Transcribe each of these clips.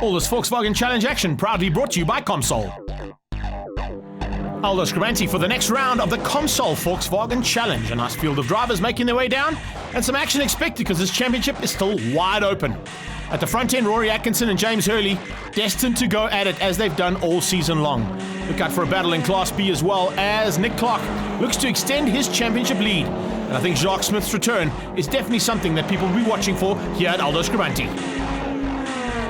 All this Volkswagen Challenge action proudly brought to you by Comsol. Aldo Scribante for the next round of the Comsol Volkswagen Challenge. A nice field of drivers making their way down, and some action expected because this championship is still wide open. At the front end, Rory Atkinson and James Hurley destined to go at it as they've done all season long. Look out for a battle in Class B as well, as Nick Clark looks to extend his championship lead. And I think Jacques Smith's return is definitely something that people will be watching for here at Aldo Scribante.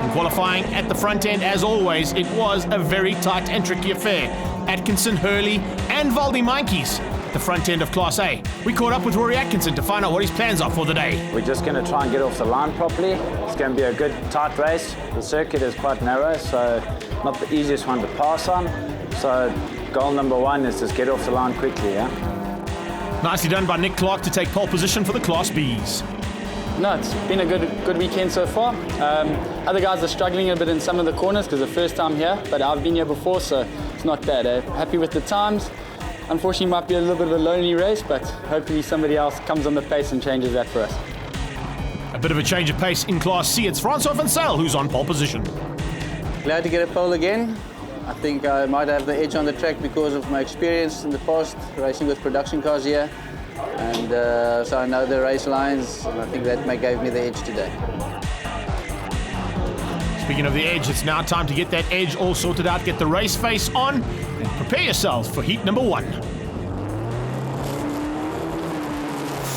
In qualifying at the front end, as always, it was a very tight and tricky affair. Atkinson, Hurley, and Valdi Mankies at the front end of Class A. We caught up with Rory Atkinson to find out what his plans are for the day. We're just going to try and get off the line properly. It's going to be a good, tight race. The circuit is quite narrow, so not the easiest one to pass on. So goal number one is just get off the line quickly, yeah? Nicely done by Nick Clark to take pole position for the Class Bs. No, it's been a good weekend so far. Other guys are struggling a bit in some of the corners because it's the first time here, but I've been here before, so it's not bad. Happy with the times. Unfortunately, it might be a little bit of a lonely race, but hopefully somebody else comes on the pace and changes that for us. A bit of a change of pace in Class C. It's Francois van Zyl who's on pole position. Glad to get a pole again. I think I might have the edge on the track because of my experience in the past racing with production cars here. And so I know the race lines, and I think that gave me the edge today. Speaking of the edge, it's now time to get that edge all sorted out, get the race face on, and prepare yourselves for heat number one.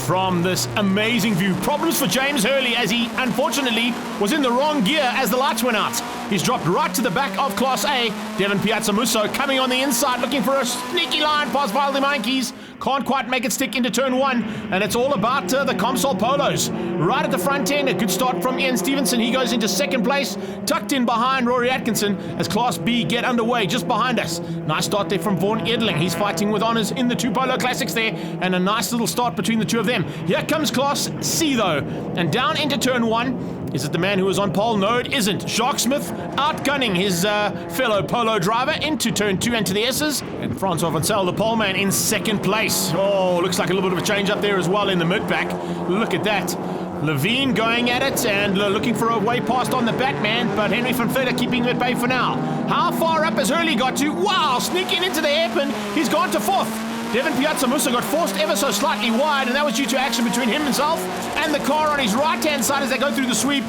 From this amazing view, problems for James Hurley as he unfortunately was in the wrong gear as the lights went out. He's dropped right to the back of Class A. Devin Piazzamusso coming on the inside looking for a sneaky line past Valdi Mankies. Can't quite make it stick into turn one, and it's all about the Comsol Polos. Right at the front end, a good start from Ian Stevenson. He goes into second place, tucked in behind Rory Atkinson as Class B get underway just behind us. Nice start there from Vaughan Edling. He's fighting with honours in the two Polo Classics there, and a nice little start between the two of them. Here comes Class C though, and down into turn one. Is it the man who was on pole? No, it isn't. Jacques Smith outgunning his fellow Polo driver into turn two and to the S's. And Francois van Zyl, the pole man, in second place. Oh, looks like a little bit of a change up there as well in the mid-pack. Look at that. Levine going at it and looking for a way past on the Batman, but Henry van Vletter keeping him at bay for now. How far up has Hurley got to? Wow, sneaking into the hairpin. He's gone to fourth. Devin Piazzamusso got forced ever so slightly wide, and that was due to action between himself and the car on his right-hand side as they go through the sweep.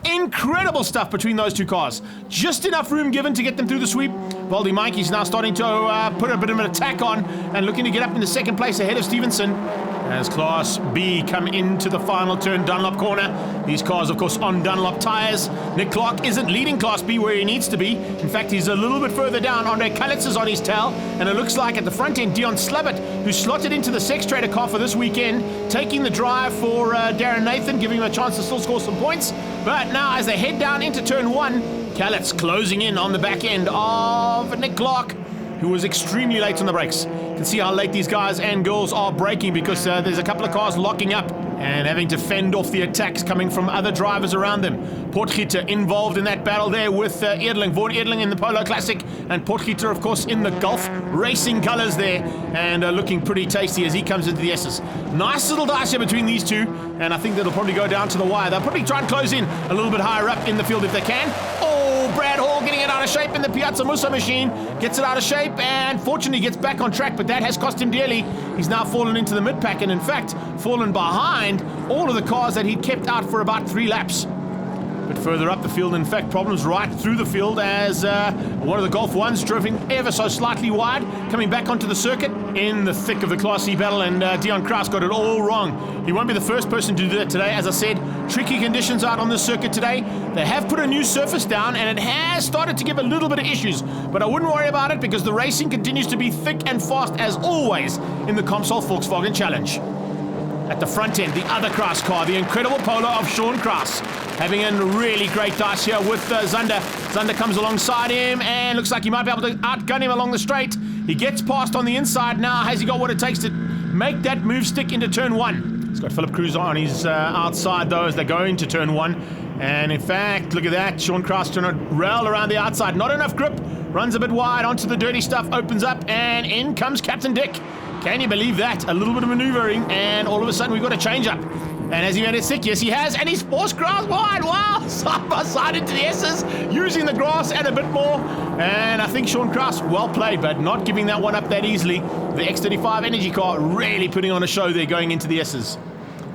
Incredible stuff between those two cars. Just enough room given to get them through the sweep. Valdi Mankies now starting to put a bit of an attack on and looking to get up into second place ahead of Stevenson. As Class B come into the final turn, Dunlop corner. These cars, of course, on Dunlop tyres. Nick Clark isn't leading Class B where he needs to be. In fact, he's a little bit further down. Andre Kalitz is on his tail. And it looks like at the front end, Dion Slabbert, who slotted into the Sex Trader car for this weekend, taking the drive for Darren Nathan, giving him a chance to still score some points. But now as they head down into turn one, Kalitz closing in on the back end of Nick Clark, who was extremely late on the brakes. You can see how late these guys and girls are braking because there's a couple of cars locking up and having to fend off the attacks coming from other drivers around them. Potgieter involved in that battle there with Edling, Vaughan Edling in the Polo Classic, and Potgieter, of course, in the Gulf racing colours there, and looking pretty tasty as he comes into the S's. Nice little dice here between these two, and I think that'll probably go down to the wire. They'll probably try and close in a little bit higher up in the field if they can. Oh, Brad Hall getting it out of shape in the Piazzamusso machine. Gets it out of shape and fortunately gets back on track, but that has cost him dearly. He's now fallen into the mid-pack and in fact fallen behind all of the cars that he'd kept out for about 3 laps. But further up the field, in fact, problems right through the field as one of the Golf 1s driving ever so slightly wide, coming back onto the circuit in the thick of the Class C battle, and Dion Kraus got it all wrong. He won't be the first person to do that today. As I said, tricky conditions out on the circuit today. They have put a new surface down, and it has started to give a little bit of issues, but I wouldn't worry about it because the racing continues to be thick and fast as always in the Comsol Volkswagen Challenge. At the front end, the other Kraus car, the incredible Polo of Sean Kraus, having a really great dice here with Zander. Zander comes alongside him and looks like he might be able to outgun him along the straight. He gets past on the inside now. Has he got what it takes to make that move stick into turn one? He's got Philip Cruz on his outside though as they go into turn one. And in fact, look at that. Sean Kraus trying to rail around the outside. Not enough grip. Runs a bit wide onto the dirty stuff. Opens up and in comes Captain Dick. Can you believe that? A little bit of maneuvering and all of a sudden we've got a change up. And has he made it sick? Yes, he has. And he's forced grass wide. Wow. Side by side into the S's, using the grass and a bit more. And I think Sean Kraus, well played, but not giving that one up that easily. The X35 Energy car really putting on a show there going into the S's.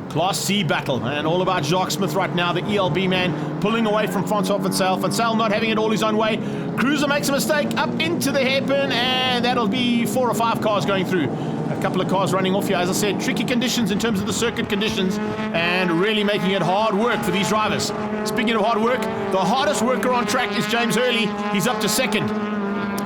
Class C battle, and all about Jacques Smith right now, the ELB man, pulling away from Francois Vansel. Vansel not having it all his own way. Cruiser makes a mistake up into the hairpin, and that'll be 4 or 5 cars going through. A couple of cars running off here. As I said, tricky conditions in terms of the circuit conditions, and really making it hard work for these drivers. Speaking of hard work, the hardest worker on track is James Hurley. He's up to second.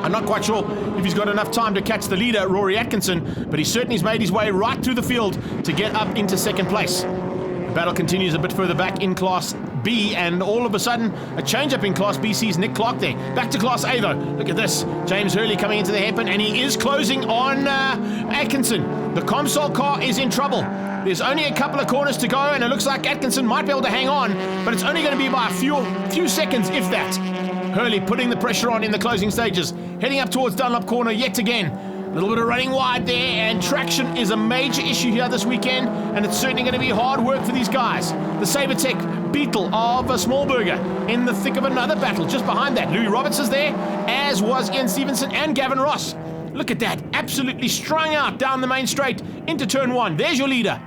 I'm not quite sure if he's got enough time to catch the leader, Rory Atkinson, but he certainly has made his way right through the field to get up into second place. The battle continues a bit further back in Class B, and all of a sudden, a change-up in Class B sees Nick Clark there. Back to Class A, though. Look at this. James Hurley coming into the hairpin, and he is closing on Atkinson. The Comsol car is in trouble. There's only a couple of corners to go, and it looks like Atkinson might be able to hang on, but it's only going to be by a few seconds, if that. Hurley putting the pressure on in the closing stages, heading up towards Dunlop Corner yet again. A little bit of running wide there, and traction is a major issue here this weekend, and it's certainly going to be hard work for these guys. The Sabertech Beetle of Smallburger in the thick of another battle. Just behind that, Louis Roberts is there, as was Ian Stevenson and Gavin Ross. Look at that, absolutely strung out down the main straight into turn 1. There's your leader.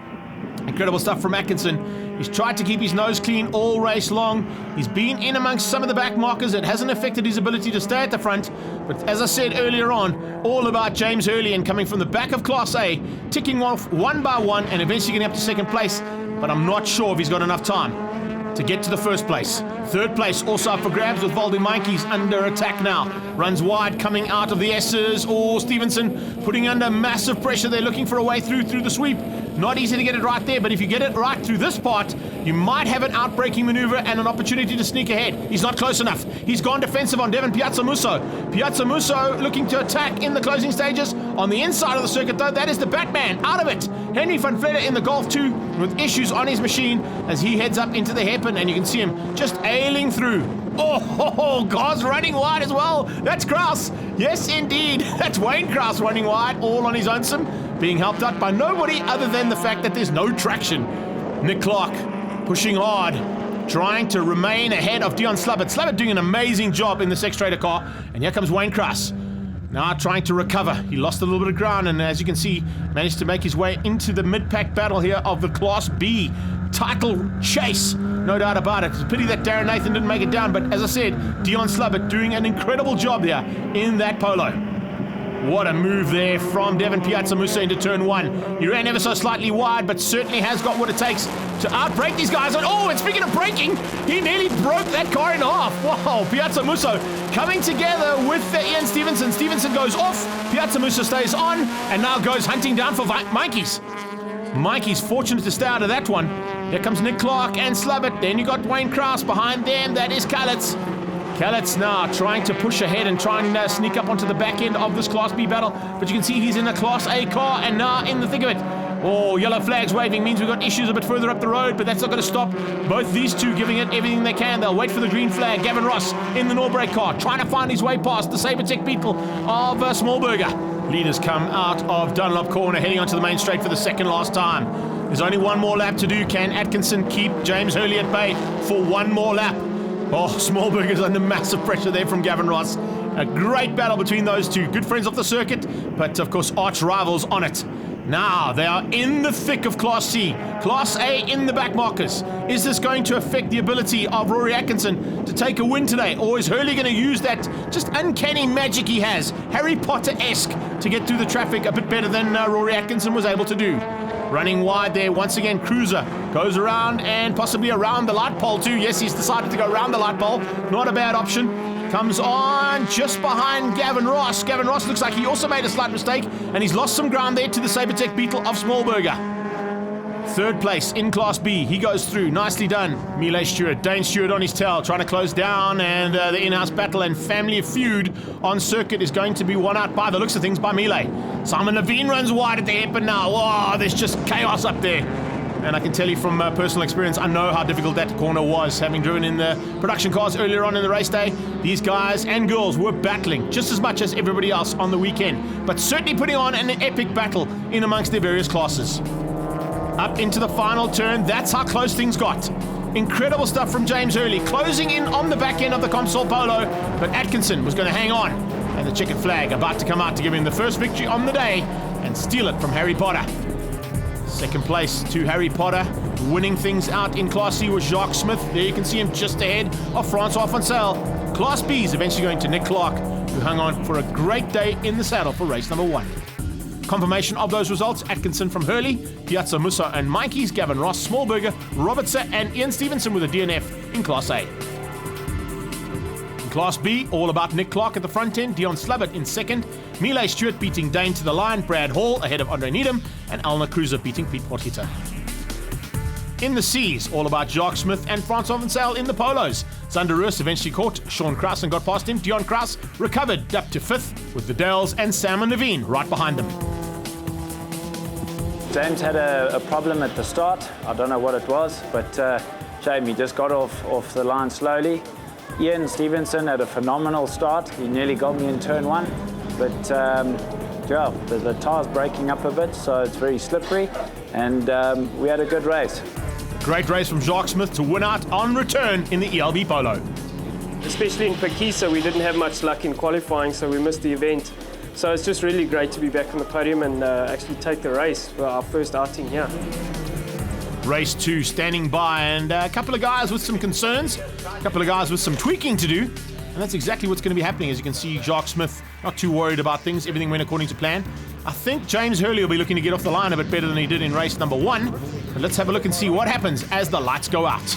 Incredible stuff from Atkinson. He's tried to keep his nose clean all race long. He's been in amongst some of the back markers. It hasn't affected his ability to stay at the front. But as I said earlier on, all about James Hurley and coming from the back of Class A, ticking off one by one and eventually getting up to second place. But I'm not sure if he's got enough time to get to the first place. Third place also up for grabs with Valdi Mainkies under attack now. Runs wide coming out of the S's. Stevenson putting under massive pressure. They're looking for a way through the sweep. Not easy to get it right there, but if you get it right through this part, you might have an outbraking maneuver and an opportunity to sneak ahead. He's not close enough. He's gone defensive on Devin Piazzamusso. Piazzamusso looking to attack in the closing stages. On the inside of the circuit, though, that is the Batman. Out of it. Henry van Vletter in the Golf 2 with issues on his machine as he heads up into the hairpin, and you can see him just ailing through. Cars running wide as well. That's Kraus. Yes, indeed. That's Wayne Kraus running wide, all on his own sim, being helped out by nobody other than the fact that there's no traction. Nick Clark pushing hard, trying to remain ahead of Dion Slubbert. Slubbert doing an amazing job in the Sex Trader car. And here comes Wayne Kraus. Now trying to recover. He lost a little bit of ground, and as you can see, managed to make his way into the mid-pack battle here of the Class B title chase. No doubt about it. It's a pity that Darren Nathan didn't make it down, but as I said, Dion Slubbert doing an incredible job there in that polo. What a move there from Devin Piazzamusso into turn 1. He ran ever so slightly wide, but certainly has got what it takes to outbrake these guys. And speaking of braking, he nearly broke that car in half. Wow, Piazzamusso coming together with Ian Stevenson. Stevenson goes off, Piazzamusso stays on, and now goes hunting down for Mainkies. Mainkies fortunate to stay out of that one. Here comes Nick Clark and Slubbert. Then you got Wayne Kraus behind them. That is Kalitz. Kalitz now trying to push ahead and try and sneak up onto the back end of this Class B battle. But you can see he's in a Class A car and now in the thick of it. Yellow flags waving means we've got issues a bit further up the road, but that's not going to stop both these two giving it everything they can. They'll wait for the green flag. Gavin Ross in the Norbrake car, trying to find his way past the Sabertech Beetle of Smallburger. Leaders come out of Dunlop Corner, heading onto the main straight for the second last time. There's only one more lap to do. Can Atkinson keep James Hurley at bay for one more lap? Smallburger's under massive pressure there from Gavin Ross. A great battle between those two. Good friends off the circuit, but of course arch rivals on it. Now they are in the thick of Class C. Class A in the back markers. Is this going to affect the ability of Rory Atkinson to take a win today? Or is Hurley going to use that just uncanny magic he has, Harry Potter-esque, to get through the traffic a bit better than Rory Atkinson was able to do? Running wide there once again. Cruiser goes around and possibly around the light pole too. Yes, he's decided to go around the light pole. Not a bad option. Comes on just behind Gavin Ross. Gavin Ross looks like he also made a slight mistake, and he's lost some ground there to the Sabertech Beetle of Smallburger. Third place in Class B. He goes through. Nicely done. Millet Stewart, Dane Stewart on his tail, trying to close down, and the in-house battle and family feud on circuit is going to be won out by the looks of things by Millet. Simon Levine runs wide at the hairpin now. There's just chaos up there. And I can tell you from personal experience, I know how difficult that corner was. Having driven in the production cars earlier on in the race day, these guys and girls were battling just as much as everybody else on the weekend, but certainly putting on an epic battle in amongst their various classes. Up into the final turn. That's how close things got. Incredible stuff from James Hurley, closing in on the back end of the Comsol Polo, but Atkinson was going to hang on. And the checkered flag about to come out to give him the first victory on the day and steal it from Harry Potter. Second place to Harry Potter. Winning things out in Class C was Jacques Smith. There you can see him just ahead of Francois Foncel. Class B is eventually going to Nick Clark, who hung on for a great day in the saddle for race number 1. Confirmation of those results: Atkinson from Hurley, Piazza Musso and Mikey's, Gavin Ross, Smallberger, Robertson and Ian Stevenson with a DNF in Class A. In Class B, all about Nick Clark at the front end, Dion Slabbert in second, Milay Stewart beating Dane to the line, Brad Hall ahead of Andre Needham, and Alna Cruiser beating Pete Portita. In the C's, all about Jacques Smith and Francois Foncel in the polos. Zander Roos eventually caught Sean Kraus and got past him. Dion Kraus recovered up to 5th with the Dales and Sam and Naveen right behind them. James had a problem at the start. I don't know what it was, but Jamie just got off the line slowly. Ian Stevenson had a phenomenal start. He nearly got me in turn 1, but yeah, the tire's breaking up a bit, so it's very slippery, and we had a good race. Great race from Jacques Smith to win out on return in the ELB Polo. Especially in Pakisa, we didn't have much luck in qualifying, so we missed the event. So it's just really great to be back on the podium and actually take the race for our first outing here. Race 2 standing by, and a couple of guys with some concerns, a couple of guys with some tweaking to do, and that's exactly what's going to be happening. As you can see, Jacques Smith not too worried about things. Everything went according to plan. I think James Hurley will be looking to get off the line a bit better than he did in race number 1. But let's have a look and see what happens as the lights go out.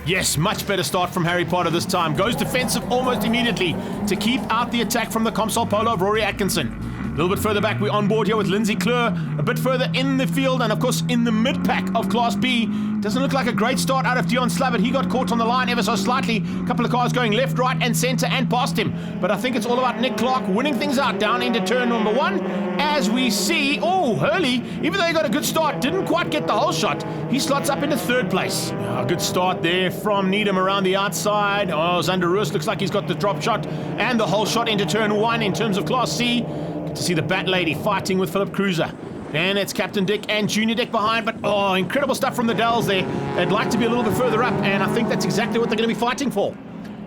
Yes, much better start from Harry Potter this time. Goes defensive almost immediately to keep out the attack from the Comsol Polo of Rory Atkinson. A little bit further back, we're on board here with Lindsay Kleur, a bit further in the field, and of course in the mid-pack of Class B. Doesn't look like a great start out of Dion Slabbert. He got caught on the line ever so slightly. A couple of cars going left, right, and centre and past him. But I think it's all about Nick Clark winning things out down into turn number 1. As we see, Hurley, even though he got a good start, didn't quite get the whole shot. He slots up into 3rd place. Good start there from Needham around the outside. Zander Roos looks like he's got the drop shot and the whole shot into turn 1 in terms of Class C. To see the Bat Lady fighting with Philip Cruiser. And it's Captain Dick and Junior Dick behind, but incredible stuff from the Dells there. They'd like to be a little bit further up, and I think that's exactly what they're going to be fighting for.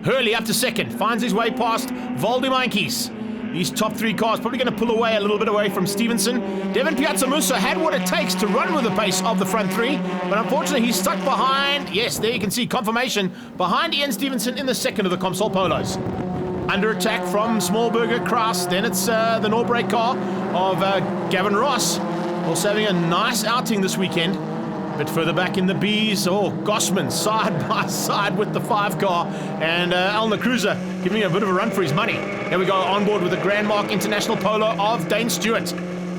Hurley up to 2nd, finds his way past Voldemainkes. These top 3 cars probably going to pull away a little bit away from Stevenson. Devin Piazzamuso had what it takes to run with the pace of the front 3, but unfortunately he's stuck behind, yes, there you can see confirmation, behind Ian Stevenson in the 2nd of the Comsol Polos. Under attack from Smallberger, Kraus, then it's the no-brake car of Gavin Ross. Also having a nice outing this weekend. A bit further back in the Bs, Gossman side by side with the 5 car, and Alna Cruiser giving him a bit of a run for his money. Here we go on board with the Grand Mark International Polo of Dane Stewart.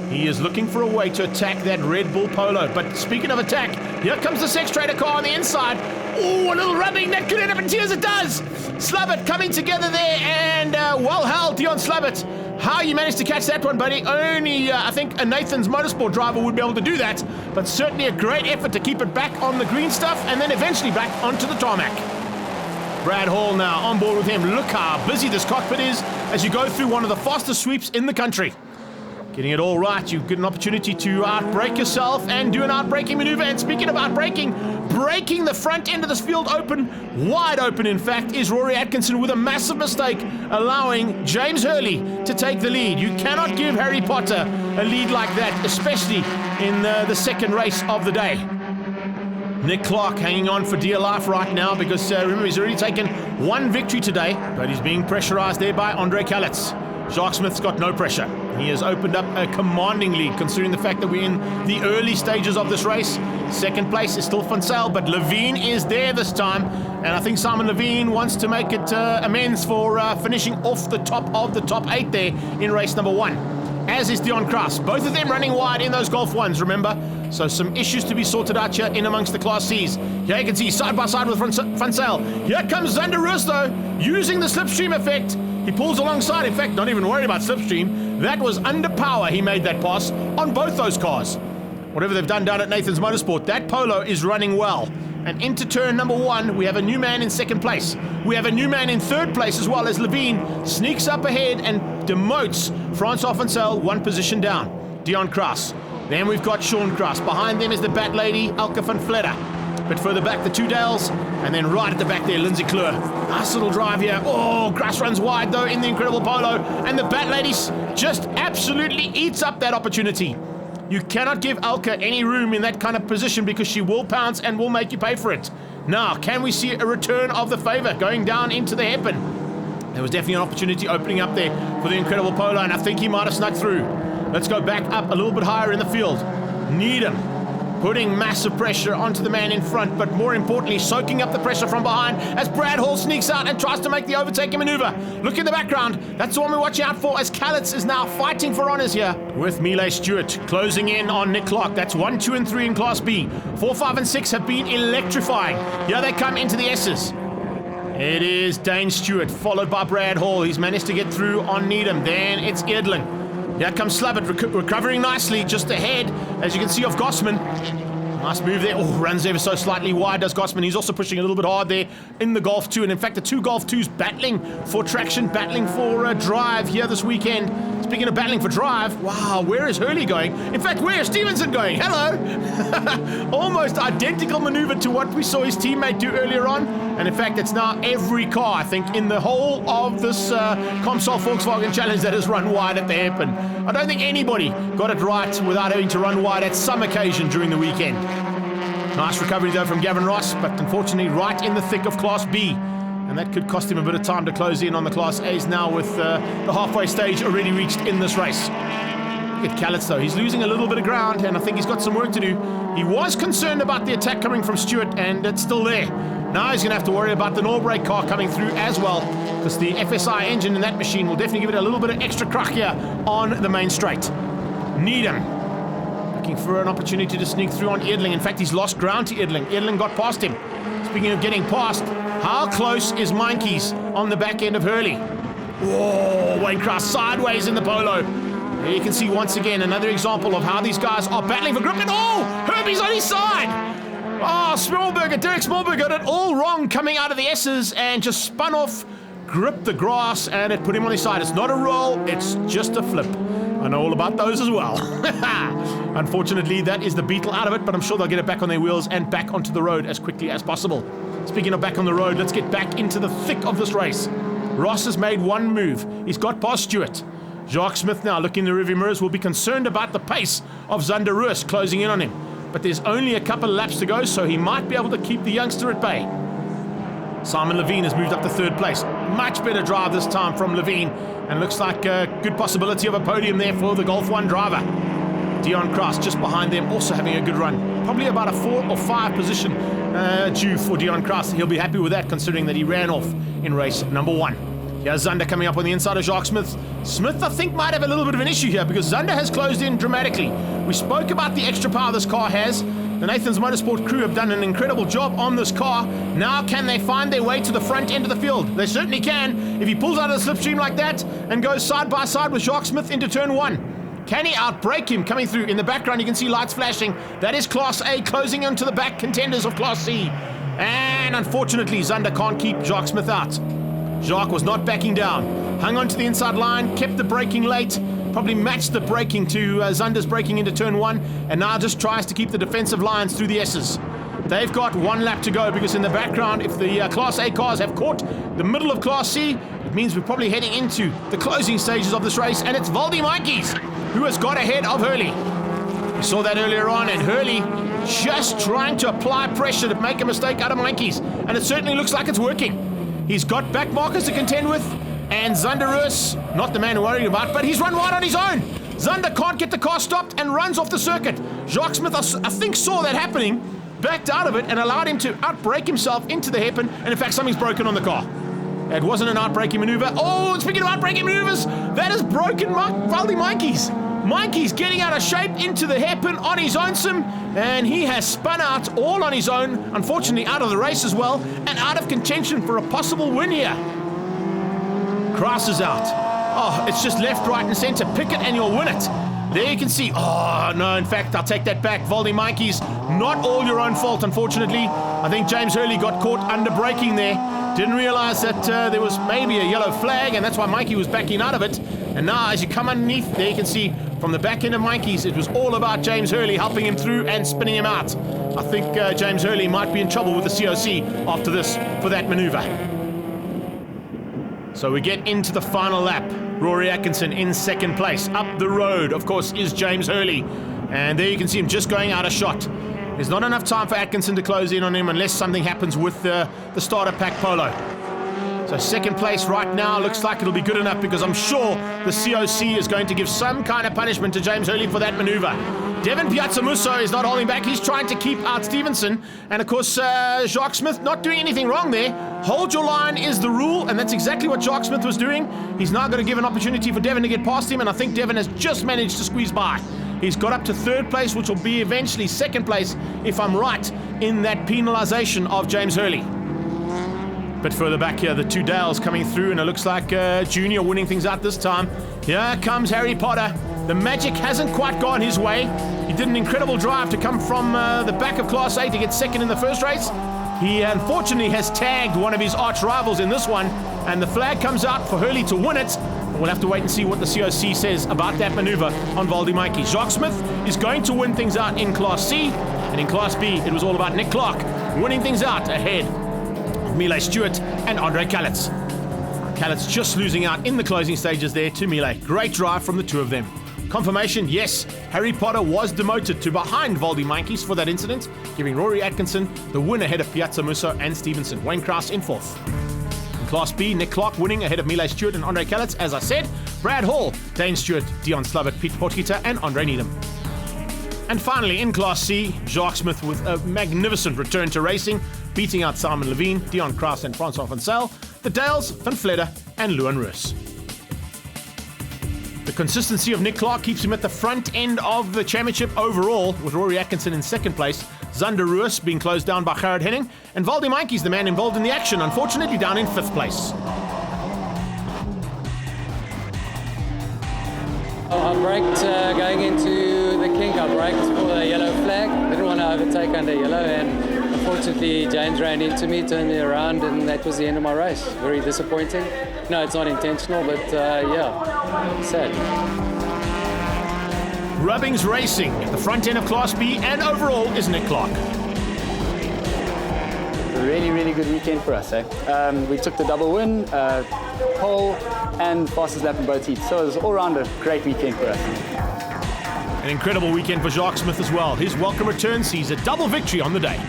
He is looking for a way to attack that Red Bull Polo. But speaking of attack, here comes the Sex Trader car on the inside. A little rubbing that could end up in tears. It does. Slabbert coming together there, and well held, Dion Slabbert. How you managed to catch that one, buddy? Only, I think, a Nathan's Motorsport driver would be able to do that. But certainly a great effort to keep it back on the green stuff and then eventually back onto the tarmac. Brad Hall now on board with him. Look how busy this cockpit is as you go through one of the fastest sweeps in the country. Getting it all right, you get an opportunity to outbrake yourself and do an outbraking maneuver. And speaking of outbraking, breaking the front end of this field open, wide open in fact, is Rory Atkinson with a massive mistake, allowing James Hurley to take the lead. You cannot give Harry Potter a lead like that, especially in the second race of the day. Nick Clark hanging on for dear life right now because remember, he's already taken 1 victory today, but he's being pressurized there by Andre Kalitz. Jacques Smith's got no pressure. He has opened up a commanding lead considering the fact that we're in the early stages of this race. 2nd place is still Foncel, but Levine is there this time, and I think Simon Levine wants to make it amends for finishing off the top of the top 8 there in race number 1. As is Dion Kraus. Both of them running wide in those Golf 1s, remember? So some issues to be sorted out here in amongst the Class Cs. Here you can see side by side with Foncel. Here comes Zander Roos though, using the slipstream effect. He pulls alongside, in fact, not even worried about slipstream. That was under power, he made that pass on both those cars. Whatever they've done down at Nathan's Motorsport, that Polo is running well. And into turn number 1, we have a new man in 2nd place. We have a new man in 3rd place as well, as Levine sneaks up ahead and demotes Francois Foncel 1 position down. Dion Kraus Then we've got Sean Grass. Behind them is the Bat Lady, Elke van Vletter. But further back, the two Dales. And then right at the back there, Lindsay Kleur. Nice little drive here. Oh, Grass runs wide though in the Incredible Polo. And the Bat Lady just absolutely eats up that opportunity. You cannot give Elke any room in that kind of position because she will pounce and will make you pay for it. Now, can we see a return of the favour going down into the hairpin? There was definitely an opportunity opening up there for the Incredible Polo, and I think he might have snuck through. Let's go back up a little bit higher in the field. Needham putting massive pressure onto the man in front, but more importantly, soaking up the pressure from behind as Brad Hall sneaks out and tries to make the overtaking maneuver. Look in the background. That's the one we're watching out for as Calitz is now fighting for honours here with Miley Stewart closing in on Nick Clark. That's 1, 2, and 3 in Class B. 4, 5, and 6 have been electrifying. Here they come into the S's. It is Dane Stewart, followed by Brad Hall. He's managed to get through on Needham. Then it's Edling. Here comes Slabbert, recovering nicely just ahead, as you can see, of Gossman. Nice move there. Oh, runs ever so slightly wide, does Gossman. He's also pushing a little bit hard there in the Golf 2. And in fact, the two Golf 2s battling for traction, battling for drive here this weekend. Speaking of battling for drive, wow, where is Hurley going? In fact, where is Stevenson going? Hello! Almost identical maneuver to what we saw his teammate do earlier on. And in fact, it's now every car, I think, in the whole of this Comsol Volkswagen Challenge that has run wide at the hairpin. I don't think anybody got it right without having to run wide at some occasion during the weekend. Nice recovery, though, from Gavin Ross, but unfortunately right in the thick of Class B. And that could cost him a bit of time to close in on the Class A's now with the halfway stage already reached in this race. Look at Calitz, though. He's losing a little bit of ground, and I think he's got some work to do. He was concerned about the attack coming from Stewart, and it's still there. Now he's going to have to worry about the Norbrake car coming through as well, because the FSI engine in that machine will definitely give it a little bit of extra crack here on the main straight. Needham looking for an opportunity to sneak through on Edling. In fact, he's lost ground to Edling. Edling got past him. Speaking of getting past, how close is Meinke's on the back end of Hurley? Whoa, Wayne Kraus sideways in the Polo. There you can see once again another example of how these guys are battling for grip. And oh, Herbie's on his side. Oh, Derek Smallberger got it all wrong coming out of the S's and just spun off, gripped the grass, and it put him on his side. It's not a roll, it's just a flip. I know all about those as well. Unfortunately, that is the Beetle out of it, but I'm sure they'll get it back on their wheels and back onto the road as quickly as possible. Speaking of back on the road, let's get back into the thick of this race. Ross has made one move. He's got past Stewart. Jacques Smith now, looking in the rearview mirrors, will be concerned about the pace of Zander Roos closing in on him. But there's only a couple of laps to go, so he might be able to keep the youngster at bay. Simon Levine has moved up to third place. Much better drive this time from Levine, and looks like a good possibility of a podium there for the Golf 1 driver. Dion Kraus just behind them, also having a good run. Probably about a 4 or 5 position due for Dion Kraus. He'll be happy with that, considering that he ran off in race number 1. Here's Zander coming up on the inside of Jacques Smith. Smith, I think, might have a little bit of an issue here because Zander has closed in dramatically. We spoke about the extra power this car has. The Nathan's Motorsport crew have done an incredible job on this car. Now can they find their way to the front end of the field? They certainly can. If he pulls out of the slipstream like that and goes side by side with Jacques Smith into turn 1. Can he outbrake him coming through? In the background you can see lights flashing. That is Class A closing into the back contenders of Class C. And unfortunately Zander can't keep Jacques Smith out. Jacques was not backing down. Hung on to the inside line, kept the braking late, probably matched the braking to Zander's braking into turn 1, and now just tries to keep the defensive lines through the S's. They've got 1 lap to go because in the background, if the Class A cars have caught the middle of Class C, it means we're probably heading into the closing stages of this race, and it's Valdi Meinke's who has got ahead of Hurley. We saw that earlier on, and Hurley just trying to apply pressure to make a mistake out of Meinke's, and it certainly looks like it's working. He's got back markers to contend with, and Zander Roos, not the man we're worried about, but he's run wide on his own. Zander can't get the car stopped and runs off the circuit. Jacques Smith, I think, saw that happening, backed out of it, and allowed him to outbrake himself into the hairpin, and in fact, something's broken on the car. It wasn't an outbraking maneuver. Oh, speaking of outbraking maneuvers, that has broken Valdi Meinke's. Meinke's getting out of shape into the hairpin on his own sim, and he has spun out all on his own, unfortunately out of the race as well, and out of contention for a possible win here. Kraus is out. Oh, it's just left, right, and center. Pick it and you'll win it. There you can see. Oh, no, in fact, I'll take that back. Valdi Meinke's not all your own fault, unfortunately. I think James Hurley got caught under braking there. Didn't realize that there was maybe a yellow flag, and that's why Meinke was backing out of it. And now, as you come underneath, there you can see from the back end of Mikey's, it was all about James Hurley helping him through and spinning him out. I think James Hurley might be in trouble with the COC after this for that maneuver. So we get into the final lap. Rory Atkinson in second place. Up the road, of course, is James Hurley. And there you can see him just going out of shot. There's not enough time for Atkinson to close in on him unless something happens with the starter pack polo. So second place right now looks like it'll be good enough, because I'm sure the COC is going to give some kind of punishment to James Hurley for that maneuver. Devin Piazzamusso is not holding back. He's trying to keep out Stevenson. And of course, Jacques Smith not doing anything wrong there. Hold your line is the rule, and that's exactly what Jacques Smith was doing. He's now going to give an opportunity for Devin to get past him, and I think Devin has just managed to squeeze by. He's got up to third place, which will be eventually second place, if I'm right, in that penalisation of James Hurley. But further back here, the two Dales coming through, and it looks like Junior winning things out this time. Here comes Harry Potter. The magic hasn't quite gone his way. He did an incredible drive to come from the back of Class A to get second in the first race. He unfortunately has tagged one of his arch rivals in this one, and the flag comes out for Hurley to win it. We'll have to wait and see what the COC says about that maneuver on Valdi Mikey. Jacques Smith is going to win things out in Class C, and in Class B, it was all about Nick Clark winning things out ahead of Mile Stewart and Andre Kalitz. Kalitz just losing out in the closing stages there to Mile. Great drive from the two of them. Confirmation, yes, Harry Potter was demoted to behind Valdi Mikey's for that incident, giving Rory Atkinson the win ahead of Piazzamusso and Stevenson. Wayne Krause in fourth. In Class B, Nick Clark winning ahead of Mile Stewart and Andre Kalitz, as I said. Brad Hall, Dane Stewart, Dion Slavitt, Pete Potgieter and Andre Needham. And finally, in Class C, Jacques Smith with a magnificent return to racing, beating out Simon Levine, Dion Krause and Francois van Zyl, the Dales, Van Vledder and Luan Roos. The consistency of Nick Clark keeps him at the front end of the championship overall, with Rory Atkinson in second place, Zander Roos being closed down by Gerard Henning, and Valdi Mikey's the man involved in the action, unfortunately down in fifth place. I braked going into the kink. I braked for the yellow flag. Didn't want to overtake under yellow, and unfortunately James ran into me, turned me around, and that was the end of my race. Very disappointing. No, it's not intentional, but yeah, sad. Rubbings Racing at the front end of Class B and overall is Nick Clark. A really, really good weekend for us. We took the double win, pole, and fastest lap in both heats. So it was all around a great weekend for us. An incredible weekend for Jacques Smith as well. His welcome return sees a double victory on the day.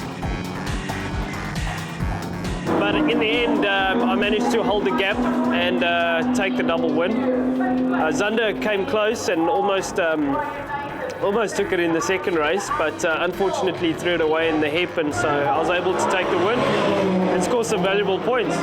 But in the end, I managed to hold the gap and take the double win. Zander came close and almost took it in the second race, but unfortunately threw it away in the hairpin, so I was able to take the win and score some valuable points.